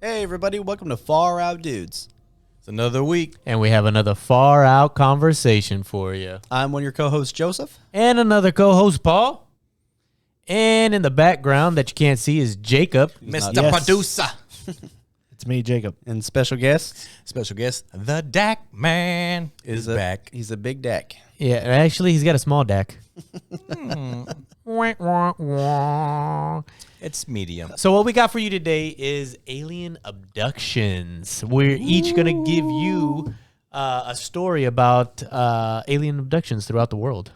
Hey everybody, welcome to Far Out Dudes. It's another week. And we have another far out conversation for you. I'm one of your co-hosts, Joseph. And another co-host, Paul. And in the background that you can't see is Jacob. Mr. Producer. It's me, Jacob. And special guest. The Dak Man is back. He's a big deck. Yeah, actually, he's got a small deck. It's medium. So what we got for you today is alien abductions. We're each going to give you a story about alien abductions throughout the world.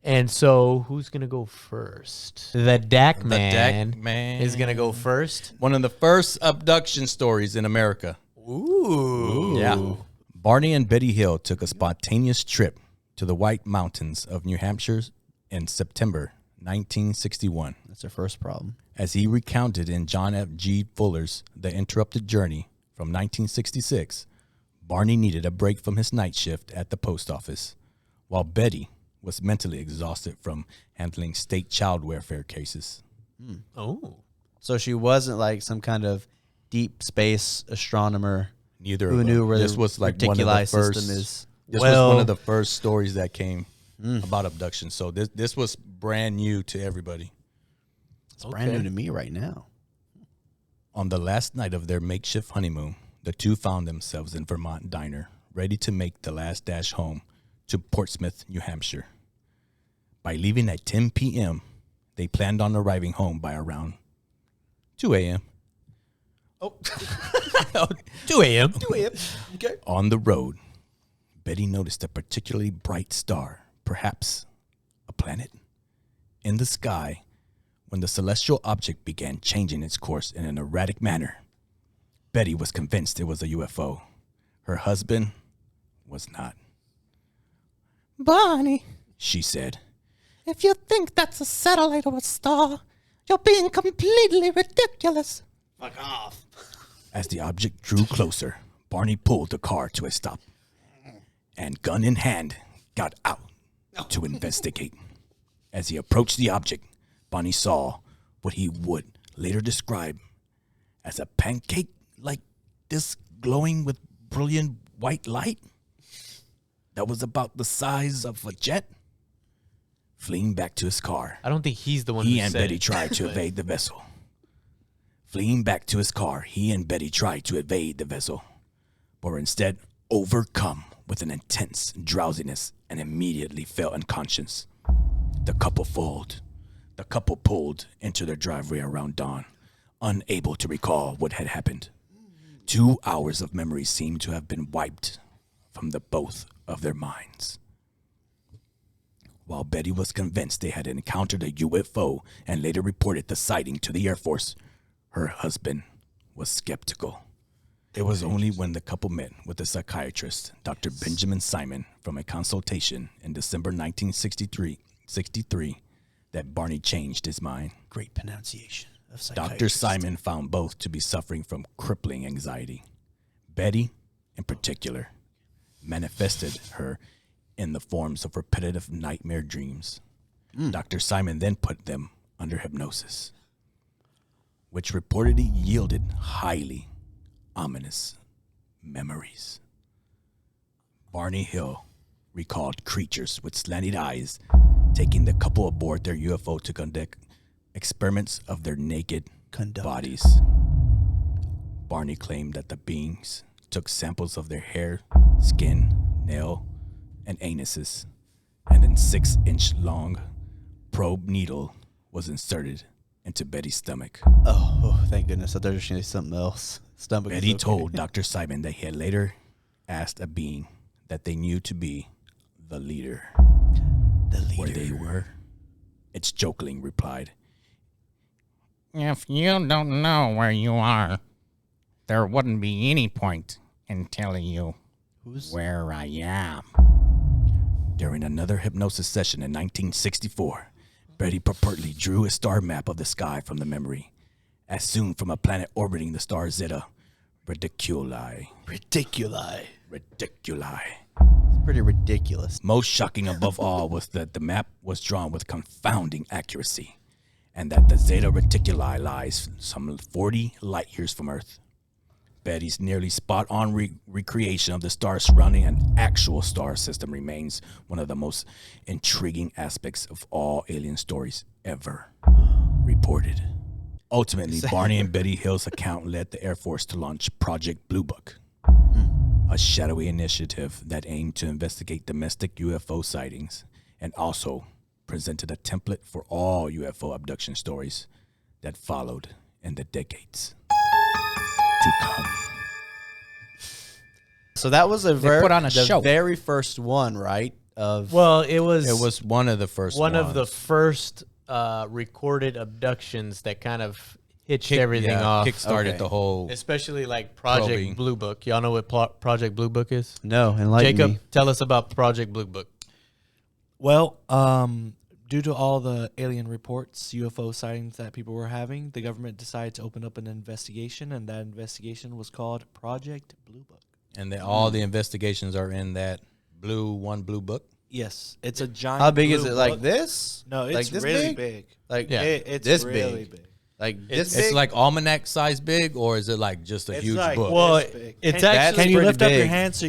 And so who's going to go first? The Dak Man is going to go first. One of the first abduction stories in America. Ooh. Yeah. Barney and Betty Hill took a spontaneous trip to the White Mountains of New Hampshire in September 1961. That's their first problem. As he recounted in John F. G. Fuller's The Interrupted Journey from 1966, Barney needed a break from his night shift at the post office, while Betty was mentally exhausted from handling state child welfare cases. Oh. So she wasn't like some kind of deep space astronomer Neither who of knew them. where This the was like one of the reticuli first. system is. This was one of the first stories that came about abduction. So this was brand new to everybody. It's brand new to me right now. On the last night of their makeshift honeymoon, the two found themselves in Vermont diner, ready to make the last dash home to Portsmouth, New Hampshire. By leaving at 10 p.m., they planned on arriving home by around 2 a.m. Oh. 2 a.m. 2 a.m. Okay. On the road, Betty noticed a particularly bright star, perhaps a planet, in the sky when the celestial object began changing its course in an erratic manner. Betty was convinced it was a UFO. Her husband was not. Barney, She said, if you think that's a satellite or a star, you're being completely ridiculous. Fuck off. as the object drew closer, Barney pulled the car to a stop and, gun in hand, got out to investigate. As he approached the object, Barney saw what he would later describe as a pancake like disc glowing with brilliant white light that was about the size of a jet. Fleeing back to his car, I don't think he's the one he who and said Betty it. tried to evade the vessel. Fleeing back to his car, he and Betty tried to evade the vessel, but were instead overcome with an intense drowsiness and immediately fell unconscious. The couple pulled into their driveway around dawn, unable to recall what had happened. 2 hours of memory seemed to have been wiped from the both of their minds. While Betty was convinced they had encountered a UFO and later reported the sighting to the Air Force, her husband was skeptical. It was only when the couple met with the psychiatrist, Dr. Benjamin Simon, from a consultation in December 1963, that Barney changed his mind. Great pronunciation of Dr. psychiatrist. Simon found both to be suffering from crippling anxiety. Betty, in particular, manifested her in the forms of repetitive nightmare dreams. Dr. Simon then put them under hypnosis, which reportedly yielded highly ominous memories. Barney Hill recalled creatures with slanted eyes taking the couple aboard their UFO to conduct experiments of their naked bodies. Barney claimed that the beings took samples of their hair, skin, nail, and anuses, and an 6-inch long probe needle was inserted into Betty's stomach. Oh, thank goodness. I thought you were going to say something else. Stomach. Betty is okay. told Dr. Simon that he had later asked a being that they knew to be the leader. The leader. Where they were. It's jokingly replied, If you don't know where you are, there wouldn't be any point in telling you where I am. During another hypnosis session in 1964, Betty purportedly drew a star map of the sky from the memory, assumed from a planet orbiting the star Zeta Reticuli. Reticuli. Reticuli. Pretty ridiculous. Most shocking above all was that the map was drawn with confounding accuracy, and that the Zeta Reticuli lies some 40 light years from Earth. Betty's nearly spot-on recreation of the star surrounding an actual star system remains one of the most intriguing aspects of all alien stories ever reported. Ultimately, Barney and Betty Hill's account led the Air Force to launch Project Blue Book, a shadowy initiative that aimed to investigate domestic UFO sightings and also presented a template for all UFO abduction stories that followed in the decades to come. So that was put on a the show. very first one, right? Of Well, it was It was one of the first one of the ones. first recorded abductions that kind of hitched everything off. Kickstarted Okay. the whole. Especially like Project Probing. Blue Book. Y'all know what Project Blue Book is? no, enlighten Jacob, me. tell us about Project Blue Book. Well, due to all the alien reports, UFO sightings that people were having, the government decided to open up an investigation, and that investigation was called Project Blue Book. And all the investigations are in that blue book. Yes, it's a giant. How big is blue it? Like book. this? No, it's like this really big. Like Yeah. It's this really big. big. Like this big? It's like almanac size big, or is it like just a It's huge like book? Well, this big. it's Can- actually Can you pretty lift up your big. hand so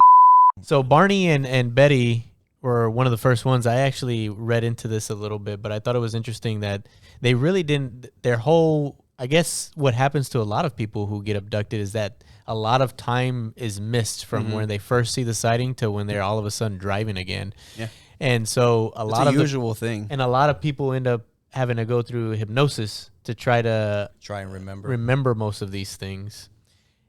So Barney and Betty were one of the first ones. I actually read into this a little bit, but I thought it was interesting that they really didn't. Their whole, I guess, what happens to a lot of people who get abducted is that a lot of time is missed from when they first see the sighting to when they're all of a sudden driving again. Yeah. And so a It's lot a of usual thing. and a lot of people end up having to go through hypnosis to try to Try and remember. remember most of these things.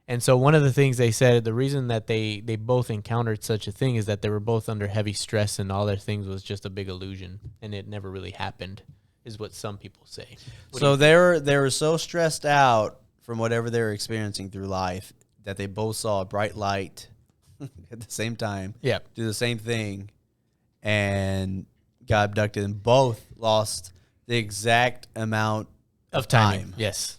And so one of the things they said, the reason that they both encountered such a thing is that they were both under heavy stress and all their things was just a big illusion and it never really happened, is what some people say. What do So you they were so stressed out from whatever they were experiencing through life that they both saw a bright light at the same time, Yeah. do the same thing, and got abducted, and both lost the exact amount of timing. Yes.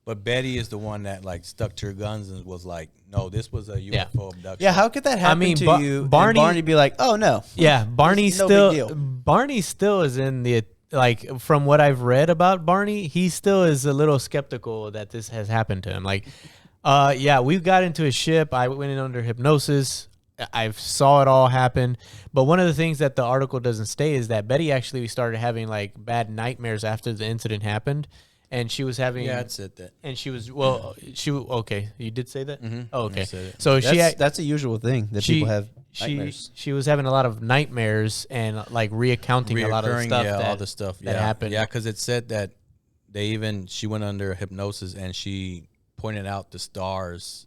But Betty is the one that like stuck to her guns and was like, "No, this was a UFO abduction." Yeah, how could that happen mean, to Ba- you? and Barney- Barney be like, "Oh no." Yeah, Barney no big deal. Barney still is in the, like, from what I've read about Barney, he still is a little skeptical that this has happened to him. Like, yeah, we got into a ship. I went in under hypnosis. I saw it all happen. But one of the things that the article doesn't state is that Betty actually started having like bad nightmares after the incident happened. And she was having, Yeah, it said that. and she was, okay, you did say that? Mhm. Oh, okay. I said it. So That's a usual thing that people have nightmares. she was having a lot of nightmares and like recounting a lot of the Reoccurring, stuff yeah, that, all the stuff that happened. Yeah, because it said that she went under hypnosis and she pointed out the stars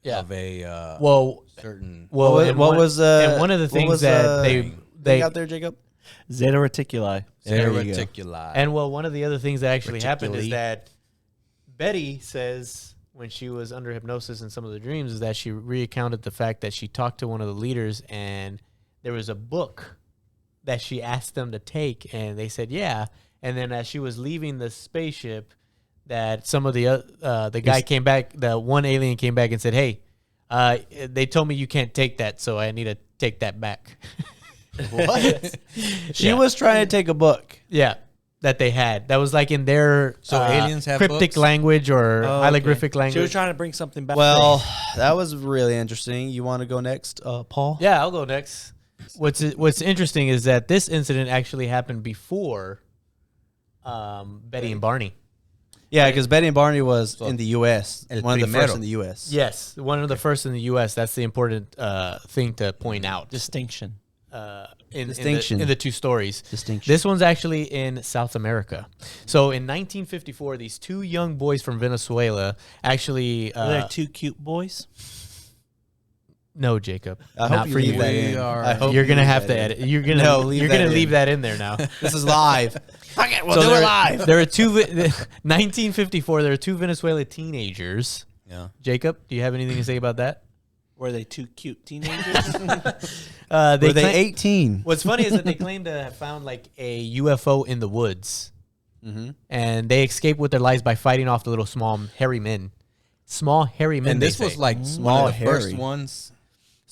Yeah. of a Well, certain. well, What and was- one, what was, and one of the what things was, that they out there, Jacob? Zeta Reticuli. There you go. Reticuli. and well, one of the other things that actually happened is Reticuli. that Betty says when she was under hypnosis in some of the dreams is that she recounted the fact that she talked to one of the leaders and there was a book that she asked them to take and they said yeah, and then as she was leaving the spaceship, that some of the guy came back, the one alien came back and said, hey, they told me you can't take that, so I need to take that back. What? She Yeah. was trying to take a book. Yeah, that they had. That was like in their So aliens have cryptic books? language or Oh, hieroglyphic okay. language. She was trying to bring something back. Well, that was really interesting. You want to go next, Paul? Yeah, I'll go next. What's interesting is that this incident actually happened before Betty and Barney. Yeah, because Betty and Barney was in the U.S. El One of the primero. first in the U.S. Yes, one of the first in the U.S. That's the important thing to point out. distinction. Distinction. in the two stories. Distinction. This one's actually in South America. So in 1954, these two young boys from Venezuela actually. Are there two cute boys? No, Jacob. I not hope you for leave you. that in. I hope You're you gonna leave have that to in. edit. You're gonna No, leave you're that gonna in. leave that in there now. This is live. Okay, we'll do there, it live. There are 1954. There are two Venezuelan teenagers. Yeah. Jacob, do you have anything to say about that? Were they two cute teenagers? Were they claim- 18? What's funny is that they claim to have found like a UFO in the woods, and they escaped with their lives by fighting off the little small hairy men. Small hairy men. And they this was say. like Small one of the first hairy. ones.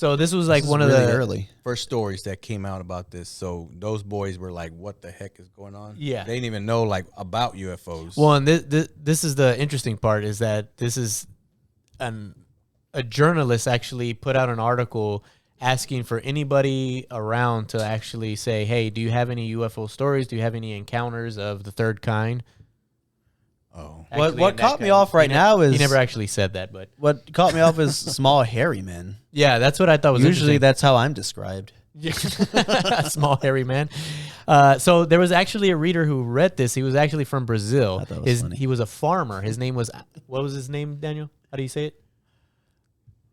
So this was like This is one of really the early. First stories that came out about this. So those boys were like, "What the heck is going on?" Yeah. They didn't even know like about UFOs. Well, and this is the interesting part is that this is a journalist actually put out an article asking for anybody around to actually say, hey, do you have any UFO stories? Do you have any encounters of the third kind? Oh. What caught me off right now is he never actually said that, but what caught me off is small hairy men. yeah, that's what I thought was Usually interesting. that's how I'm described. Small hairy man. So there was actually a reader who read this. He was actually from Brazil. I thought it was funny. He was a farmer. His name was, what was his name, Daniel? How do you say it?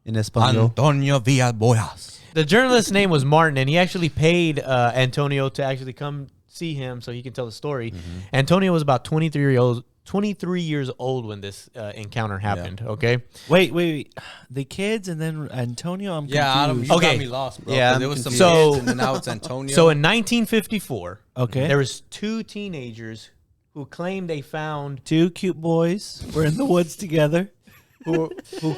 In Espanol. Antonio Villaboyas. The journalist's name was Martin, and he actually paid Antonio to actually come see him so he can tell the story. Antonio was about 23 years old when this encounter happened. Okay. Wait. The kids and then Antonio. I'm Yeah, Adam, confused. you Okay. got me lost, bro. Yeah, 'cause I'm there was some confused. So- kids, and then now it's Antonio. So in 1954, Okay. there was two teenagers who claimed they found Two cute boys were in the woods together. who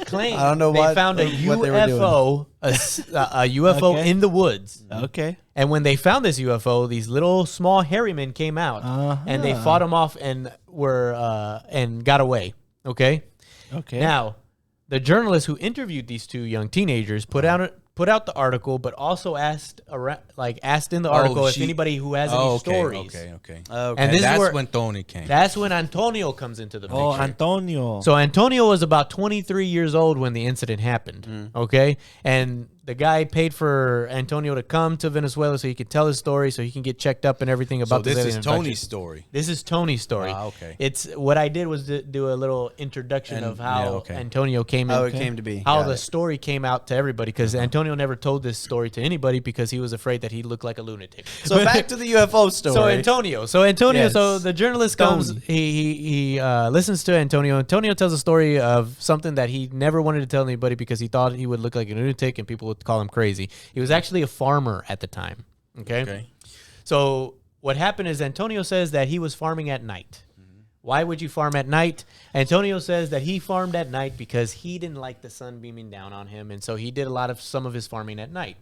claimed I don't know they what- found a what they were doing. UFO, a UFO Okay. in the woods. Okay. And when they found this UFO, these little small hairy men came out and they fought them off and were and got away. Okay. Okay. Now, the journalist who interviewed these two young teenagers put out the article, but also asked in the article if anybody who has any stories. Okay. Okay. And this is that's where- when Tony came. That's when Antonio comes into the picture. Oh, Antonio. So Antonio was about 23 years old when the incident happened. Okay, and the guy paid for Antonio to come to Venezuela so he could tell his story, so he can get checked up and everything So about this alien is abduction. Tony's story. This is Tony's story. Ah, okay. It's what I did was to do a little introduction And- of how yeah, okay. Antonio came in. How it came to be. How Got the it. story came out to everybody, because Antonio never told this story to anybody because he was afraid that he looked like a lunatic. So back to the UFO story. So Antonio, Yes. so the journalist comes, he listens to Antonio. Antonio tells a story of something that he never wanted to tell anybody because he thought he would look like a lunatic and people would call him crazy. He was actually a farmer at the time. Okay. So what happened is Antonio says that he was farming at night. Why would you farm at night? Antonio says that he farmed at night because he didn't like the sun beaming down on him, and so he did some of his farming at night.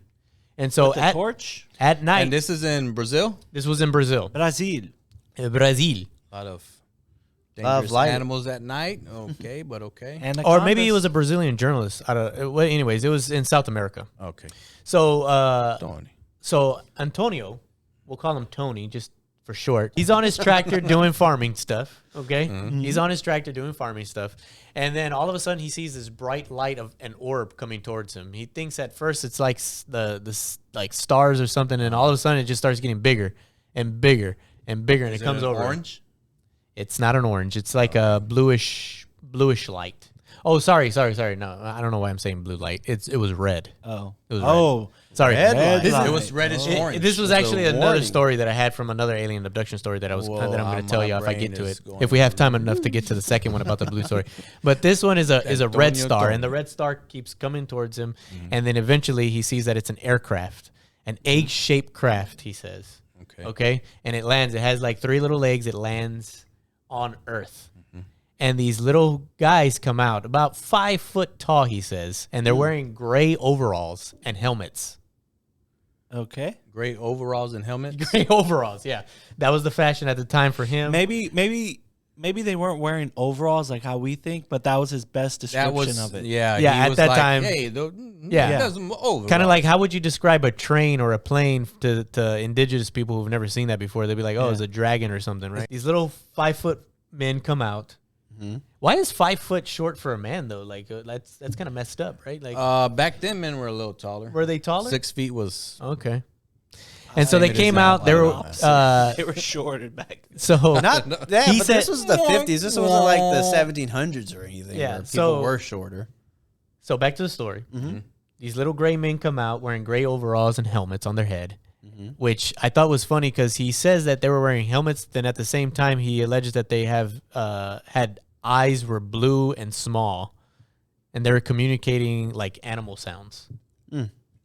And so the torch. at night, And this is in Brazil. this was in Brazil. Brazil. Brazil. A lot of Of dangerous light. animals at night. Okay, but okay. And Or maybe he was a Brazilian journalist. I don't. Well, anyways, it was in South America. Okay. So, Tony. so Antonio, we'll call him Tony, just for short. He's on his tractor doing farming stuff. Okay, he's on his tractor doing farming stuff, and then all of a sudden he sees this bright light of an orb coming towards him. He thinks at first it's like like stars or something, and all of a sudden it just starts getting bigger and bigger and bigger, and Is it comes an over. orange. It's not an orange. It's like a bluish light. Oh, sorry. No, I don't know why I'm saying blue light. It was red. Oh. It was red. Oh. Sorry. Red light. This, light. It was reddish orange. this was It's a actually another warning. story that I had from another alien abduction story that I was Whoa, that I'm going to tell my you if I brain get to is it. going If we have time enough to get to the second one about the blue story. But this one is a red Antonio star, Tony. and the red star keeps coming towards him, and then eventually he sees that it's an aircraft, an egg-shaped craft. He says, Okay. okay, and it lands. It has like 3 little legs. It lands on Earth. And these little guys come out, about 5 foot tall, he says, and they're wearing gray overalls and helmets. Okay. Gray overalls and helmets. Gray overalls, yeah. That was the fashion at the time for him. Maybe they weren't wearing overalls like how we think, but that was his best description That was of it. Yeah. Yeah, he at was that like, time- Hey, Yeah. Kind of like, how would you describe a train or a plane to indigenous people who've never seen that before? They'd be like, oh, it's a dragon or something, right? These little 5 foot men come out. Why is 5 foot short for a man though? Like that's kind of messed up, right? Like, back then men were a little taller. were they taller? 6 feet was. Okay. And so they it is came now. out. They I were don't know. They were shorted back. so Not yeah, He but said- this was the 50s. This wasn't like the 1700s or anything. Yeah, where people so- were shorter. So back to the story. These little gray men come out wearing gray overalls and helmets on their head, which I thought was funny because he says that they were wearing helmets. Then at the same time, he alleges that they have had eyes were blue and small, and they were communicating like animal sounds.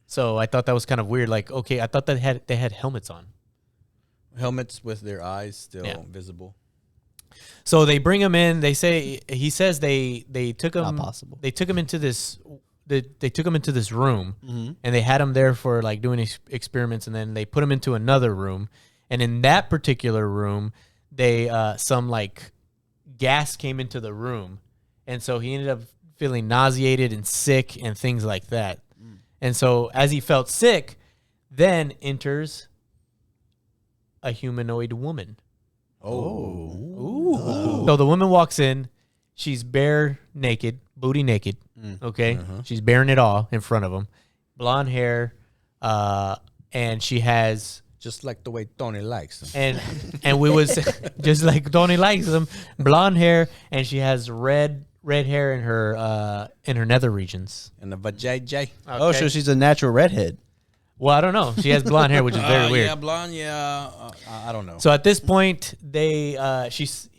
So I thought that was kind of weird. Like, okay, I thought they had helmets on. Helmets with their eyes still Yeah. visible. So they bring him in. He says they took him. Not possible. They took him into this they took him into this room, and they had him there for like doing experiments, and then they put him into another room, and in that particular room, they some like gas came into the room, and so he ended up feeling nauseated and sick and things like that. And so as he felt sick, then enters a humanoid woman. So the woman walks in. She's bare naked, booty naked. Okay, she's bearing it all in front of him. Blonde hair, and she has Just like the way Tony likes them. and we was just like Tony likes them. Blonde hair, and she has red hair in her nether regions. And the vajayjay. Oh, so she's a natural redhead. Well, I don't know. She has blonde hair, which is very weird. Yeah, blonde, yeah. I don't know. So at this point, he's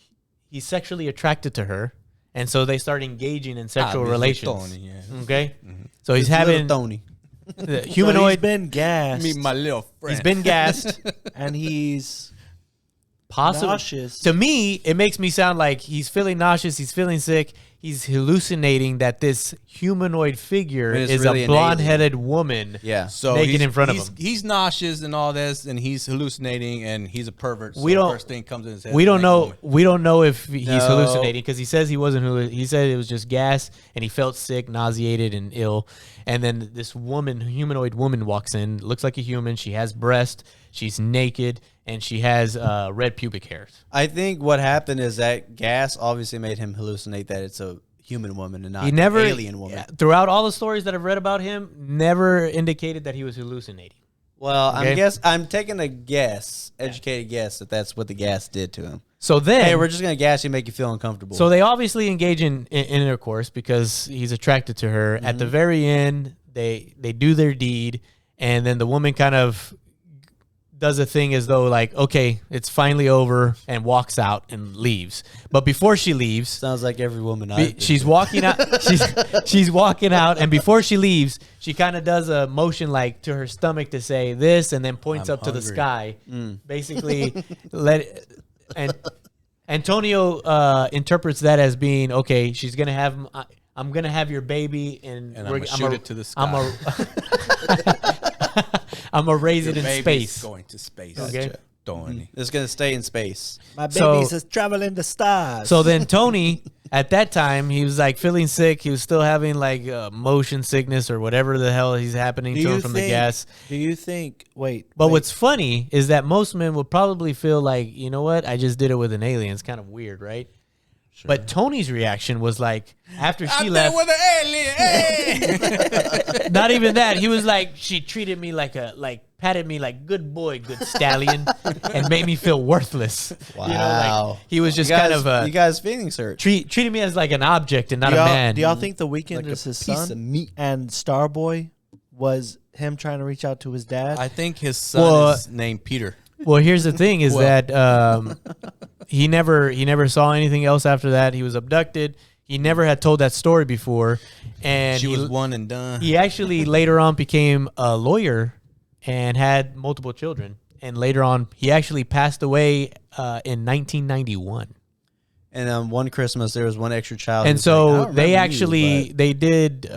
sexually attracted to her, and so they start engaging in sexual relations. Tony, yeah. Okay, so he's It's little having Tony. the So humanoid. he's been gassed, Meet my little friend. He's been gassed. and he's Possibly. nauseous. To me, it makes me sound like he's feeling nauseous. He's feeling sick. He's hallucinating that this humanoid figure And it's is really a an blonde-headed woman. Yeah. So naked he's, in front of he's, him. He's nauseous and all this, and he's hallucinating, and he's a pervert. So We don't- the first thing comes in his head. We is don't naked know. woman. We don't know if he's No. hallucinating because he says he wasn't. He said it was just gas, and he felt sick, nauseated, and ill. And then this woman, humanoid woman, walks in. Looks like a human. She has breasts. She's naked, and she has red pubic hairs. I think what happened is that gas obviously made him hallucinate that it's a human woman and not He never an alien woman. Throughout all the stories that I've read about him, never indicated that he was hallucinating. Well, Okay. I'm taking a guess, educated guess, that that's what the gas did to him. So then, Hey, we're just gonna gas you, make you feel uncomfortable. so they obviously engage in intercourse because he's attracted to her. At the very end, they do their deed, and then the woman kind of does a thing as though like, okay, it's finally over, and walks out and leaves. But before she leaves, sounds like every woman I she's walking out. She's walking out, and before she leaves, she kind of does a motion like to her stomach to say this, and then points I'm up to the hungry. sky, basically and Antonio interprets that as being okay. She's gonna have. I'm gonna have your baby, and I'm gonna shoot it to the sky. I'm gonna raise it Your in baby's space. going to space. Okay. Tony. It's gonna stay in space. My So- baby's just traveling the stars. So then Tony, at that time, he was like feeling sick. He was still having like motion sickness or whatever the hell he's happening to him from the gas. Do you think? Wait. But wait. what's funny is that most men would probably feel like, you know what, I just did it with an alien. It's kind of weird, right? But Tony's reaction was like, after she left, with an alien. Hey! not even that. He was like, she treated me patted me like good boy, good stallion, and made me feel worthless. Wow. You know, like, he was just you guys, kind of you guys feelings hurt. treated me as like an object and not a man. Do y'all think the weekend Like a is his piece son of meat. and Starboy was him trying to reach out to his dad? I think his son Well, is named Peter. Well, here's the thing: is that he never saw anything else after that. He was abducted. He never had told that story before, and She was one and done. he actually later on became a lawyer and had multiple children. And later on, he actually passed away in 1991. And one Christmas, there was one extra child. And who's like, I so don't they remember actually you, they did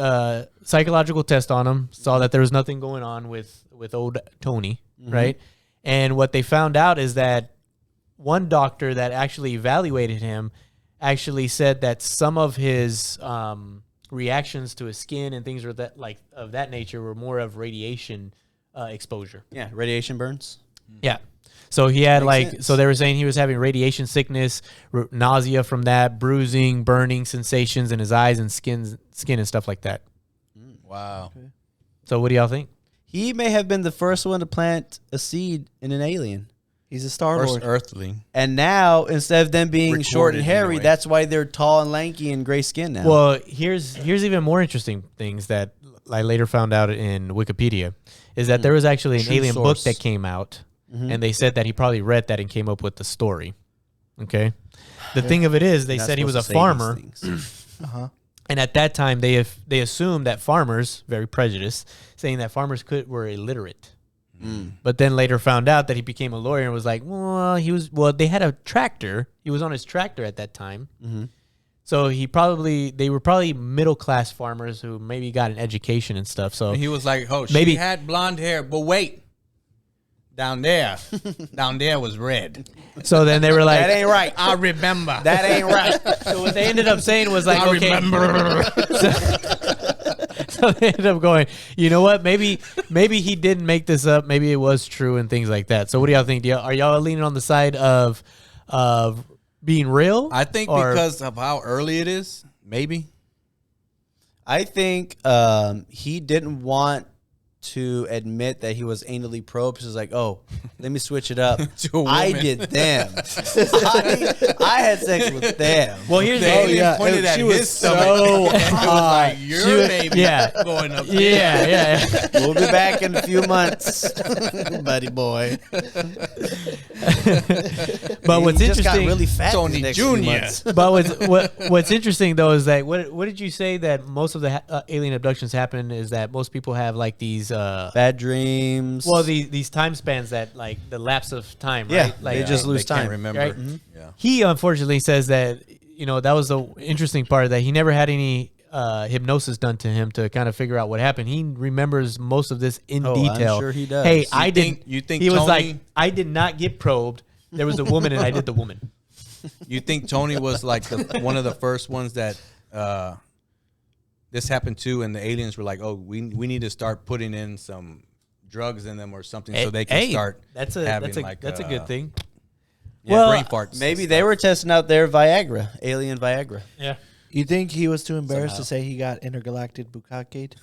psychological test on him, saw that there was nothing going on with old Tony, right? And what they found out is that one doctor that actually evaluated him actually said that some of his reactions to his skin and things of that nature were more of radiation exposure. but yeah, radiation burns. Yeah. So he had Makes sense. so they were saying he was having radiation sickness, nausea from that, bruising, burning sensations in his eyes and skin and stuff like that. Wow. So what do y'all think? He may have been the first one to plant a seed in an alien. He's a Star First Lord. Earthling. And now, instead of them being short and Recorded hairy, anyway. that's why they're tall and lanky and gray skin now. Well, here's even more interesting things that I later found out in Wikipedia is that there was actually an True alien book source. that came out, and they said that he probably read that and came up with the story. Okay. The thing of it is, they You're not said he was a supposed to say farmer. these things. And at that time, they assumed that farmers, very prejudiced, saying that farmers were illiterate. But then later found out that he became a lawyer and was like, they had a tractor. He was on his tractor at that time. So they were probably middle class farmers who maybe got an education and stuff. So And he was like, "Oh, Maybe- she had blonde hair, but wait, down there was red. so then they were like, That ain't right. I remember. That ain't right. so what they ended up saying was like, I okay. remember. So they ended up going, you know what? Maybe he didn't make this up. Maybe it was true and things like that. So what do y'all think? Are y'all leaning on the side of being real? I think or- because of how early it is, maybe. I think he didn't want to admit that he was anally probed. He's like, oh, let me switch it up. To a I woman. did them. I had sex with them. Well, here's The the alien pointed at she his was stomach. so and it was like, She your was- baby yeah. going up yeah. We'll be back in a few months, buddy boy. But what's he just got interesting, really fat Tony these next few Jr.. months. but what's interesting though is that what did you say that most of the alien abductions happen is that most people have like these Bad dreams. well these time spans that like the lapse of time, Yeah, right? Like they just lose Can't time. remember. Right? Yeah. he unfortunately says that that was the interesting part, that he never had any hypnosis done to him to kind of figure out what happened. He remembers most of this in Oh, I'm detail. sure he does. Hey, You I didn't. you think he was Tony- like, I did not get probed. There was a woman, and I did the woman. You think Tony was like one of the first ones that this happened to, and the aliens were like, "Oh, we need to start putting in some drugs in them or something so they can start." That's having a like, that's a good thing. Yeah, Well, brain farts. Maybe and they stuff. were testing out their Viagra, alien Viagra. Yeah. You think he was too embarrassed to say he got intergalactic bukkake?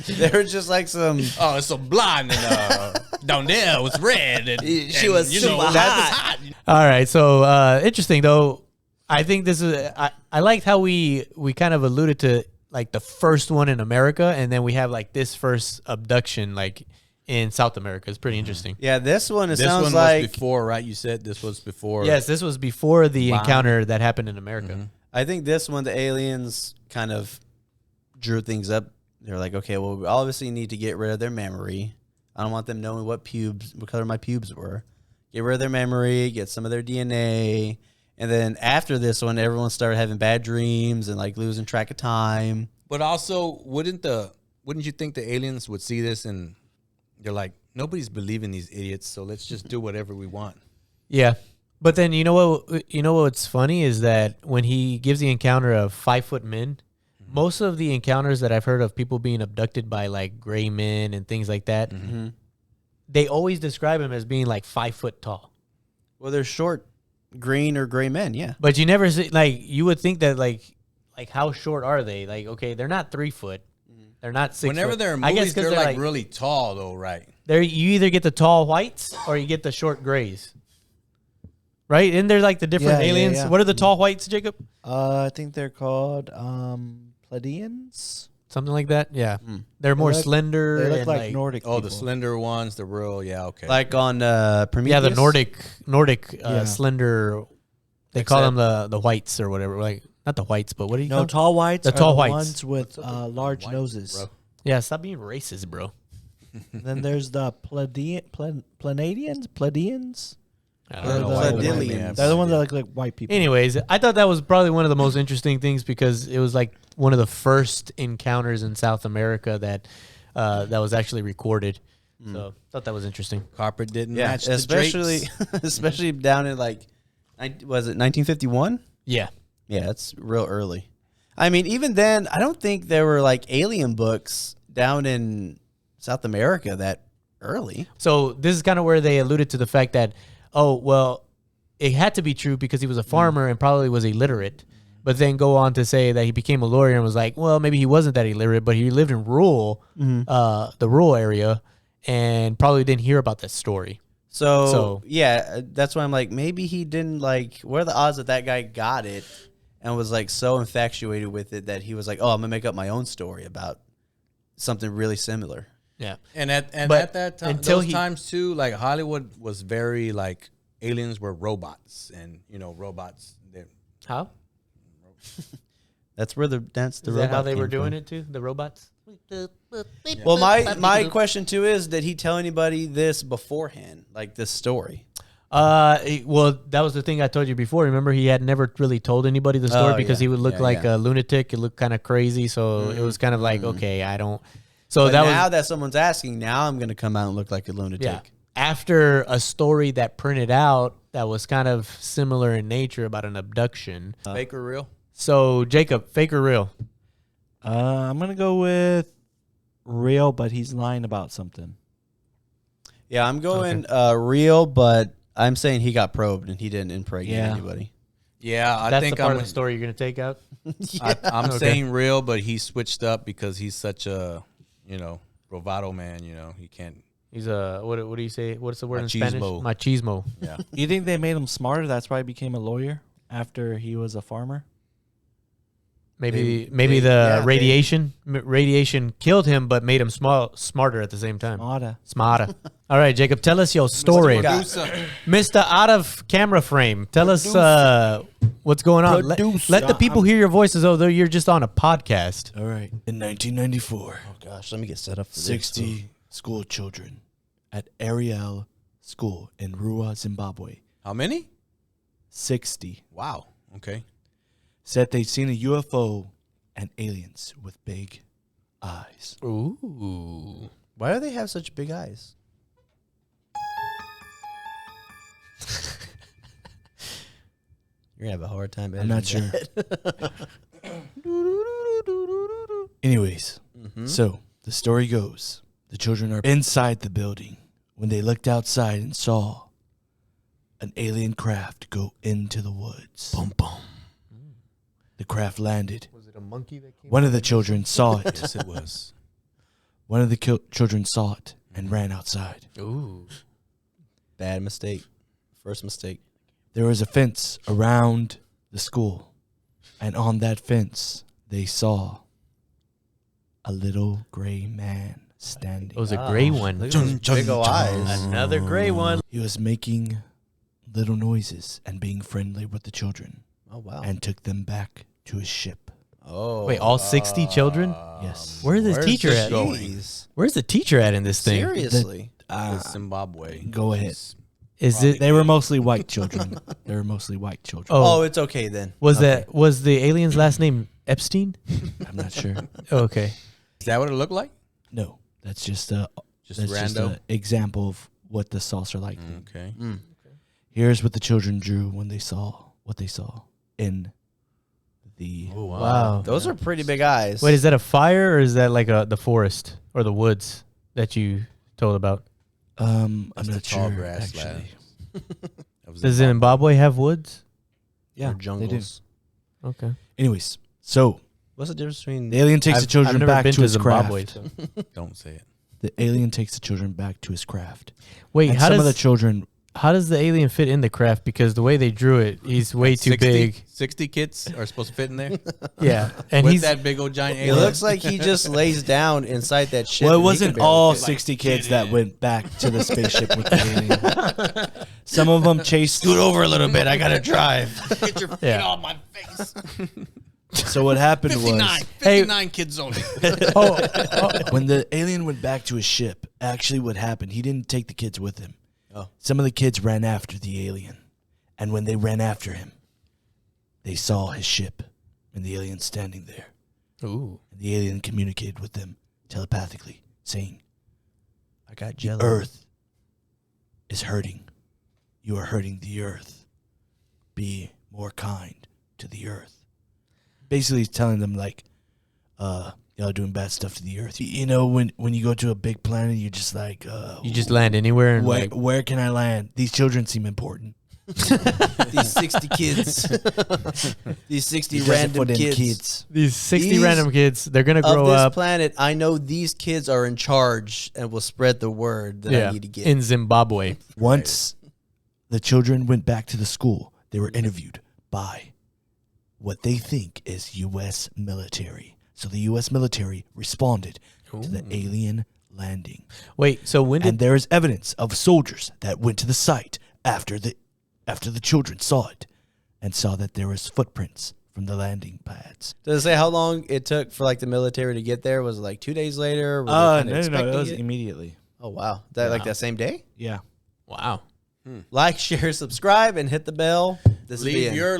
They were just like some. Oh, it's so blonde and down there was red. And, She was super hot. All right. So interesting though. I think this is. I liked how we kind of alluded to like the first one in America, and then we have like this first abduction like in South America. It's pretty interesting. Yeah, this one. It this sounds one like. was before, right? You said this was before. Yes, this was before the Wow. encounter that happened in America. I think this one, the aliens kind of drew things up. They're like, okay, well, we obviously need to get rid of their memory. I don't want them knowing what color my pubes were. Get rid of their memory, get some of their DNA. And then after this one, everyone started having bad dreams and like losing track of time. But also, wouldn't you think the aliens would see this and they're like, nobody's believing these idiots, so let's just do whatever we want. Yeah. But then you know what's funny is that when he gives the encounter of 5-foot men, most of the encounters that I've heard of people being abducted by like gray men and things like that, they always describe him as being like 5 foot tall. Well, they're short, green or gray men, yeah. But you never see, like, you would think that like how short are they? Like, okay, they're not 3 foot. They're not 6 Whenever foot. they're in I guess movies, 'cause they're like really tall, though, right? you either get the tall whites or you get the short grays. Right? Isn't there like the different Yeah, yeah, aliens? yeah. What are the tall whites, Jacob? I think they're called Pleiadians. Something like that? Yeah. They're more look- slender. They look and like Nordic Oh, people. the slender ones, the real, yeah, okay. Like on Prometheus. Yeah, the Nordic Yeah. slender. They call them the whites or whatever. Like not the whites, but what do you call No, them? tall whites The are tall the whites. ones with large noses. bro? Yeah, stop being racist, bro. Then there's the Pleiadians. I They're don't know the- why. Pleiadians. They're the ones that look like white people. Anyways, I thought that was probably one of the most interesting things because it was like one of the first encounters in South America that was actually recorded. So I thought that was interesting. Carpet didn't Yeah, match the especially drapes. especially down in like, was it 1951? Yeah. Yeah, it's real early. I mean, even then, I don't think there were like alien books down in South America that early. So this is kind of where they alluded to the fact that, oh, well, it had to be true because he was a farmer and probably was illiterate. But then go on to say that he became a lawyer and was like, well, maybe he wasn't that illiterate, but he lived in the rural area and probably didn't hear about that story. So yeah, that's why I'm like, maybe he didn't like. What are the odds that guy got it and was like so infatuated with it that he was like, oh, I'm gonna make up my own story about something really similar. Yeah. And at that time, until those he- times too, like Hollywood was very like aliens were robots, and robots. How? That's the Is that robot how they were came doing from. it too? The robots? Well, my question too is, did he tell anybody this beforehand, like this story? Well, that was the thing I told you before. Remember, he had never really told anybody the story because he would look like a lunatic. It looked kind of crazy, so it was kind of like, okay, I don't. So but that now was that someone's asking, now I'm going to come out and look like a lunatic. yeah. After a story that printed out that was kind of similar in nature about an abduction. Fake or real? So Jacob, fake or real? I'm gonna go with real, but he's lying about something. Yeah, I'm going real, but I'm saying he got probed and he didn't impregnate anybody. Yeah, I That's think the part I'm of the story you're gonna take out. I'm Okay. saying real, but he switched up because he's such a, bravado man. He can't. He's a what do you say? What's the word in Spanish? Machismo. Machismo. Yeah. You think they made him smarter? That's why he became a lawyer after he was a farmer. Maybe yeah, radiation killed him, but made him smarter at the same time. Smarter. All right, Jacob, tell us your story, Mr. Out of Camera Frame. Tell us what's going on. Let the people hear your voices, although you're just on a podcast. All right. In 1994, Oh, gosh, let me get set up for 60 school children at Ariel School in Rua, Zimbabwe. How many? 60 Wow. Okay. said they'd seen a UFO and aliens with big eyes. Ooh. Why do they have such big eyes? You're going to have a hard time. I'm not sure. Anyways, so the story goes, the children are inside the building when they looked outside and saw an alien craft go into the woods. Boom, boom. The craft landed. Was it a monkey that came? One of the children saw it. Yes, it was. One of the children saw it and ran outside. Ooh. Bad mistake. First mistake. There was a fence around the school, and on that fence, they saw a little gray man standing. It was a gray one. Look at those big old eyes. Another gray one. He was making little noises and being friendly with the children, Oh, wow. and took them back to his ship. Oh. Wait, all 60 children? Yes. Where's the Where's teacher the at? Jeez. Where's the teacher at in this thing? Seriously. It's Zimbabwe. Go ahead. Is it? They were mostly white children. They were mostly white children. Oh, Oh, it's okay then. was the alien's last name Epstein? I'm not sure. Oh, okay. Is that what it looked like? No, that's just Just that's just random? an example of what the saucer like. Okay. Here's what the children drew when they saw what they saw in the. Oh, Wow. Those are pretty big eyes. Wait, is that a fire or is that like the forest or the woods that you told about? I'm That's the not tall sure grassland. actually. That was Does Zimbabwe have woods? Yeah, Or they do. jungles? Okay. Anyways, so What's the difference between the alien takes the children never back been to his Zimbabwe, craft. so. Don't say it. The alien takes the children back to his craft. Wait, And how some of the does children. how does the alien fit in the craft? Because the way they drew it, he's way too 60 big. 60 kids are supposed to fit in there? Yeah, and With he's that big old giant It alien? looks like he just lays down inside that ship. Well, it and he wasn't can barely all fit. 60 kids that went back to the spaceship with the alien. Some of them chased. Scoot over a little bit. I gotta drive. Get your feet Yeah. off my face. So what happened 59 kids only. oh, was when the alien went back to his ship, actually what happened, he didn't take the kids with him. Oh. Some of the kids ran after the alien. And when they ran after him, they saw his ship and the alien standing there. ooh, And the alien communicated with them telepathically, saying, I got the jello. earth is hurting. You are hurting the earth. Be more kind to the earth. Basically, he's telling them, like, y'all doing bad stuff to the earth. You know, when you go to a big planet, you're just like, you just land anywhere and where can I land? These children seem important. These 60 kids. These 60 Just for random them kids. these 60 These random kids, they're gonna Of grow this up. planet, I know these kids are in charge and will spread the word that I need to get. in Zimbabwe. Once the children went back to the school, they were interviewed by what they think is U.S. military. So the U.S. military responded to the alien landing. Wait, so when And did there is evidence of soldiers that went to the site after the children saw it and saw that there was footprints from the landing pads. Does it say how long it took for like the military to get there? Was it like 2 days later? Were they kinda expecting it? immediately. Oh wow, that like that same day? Yeah. wow? Like, share, subscribe, and hit the bell. This is the Leave end. your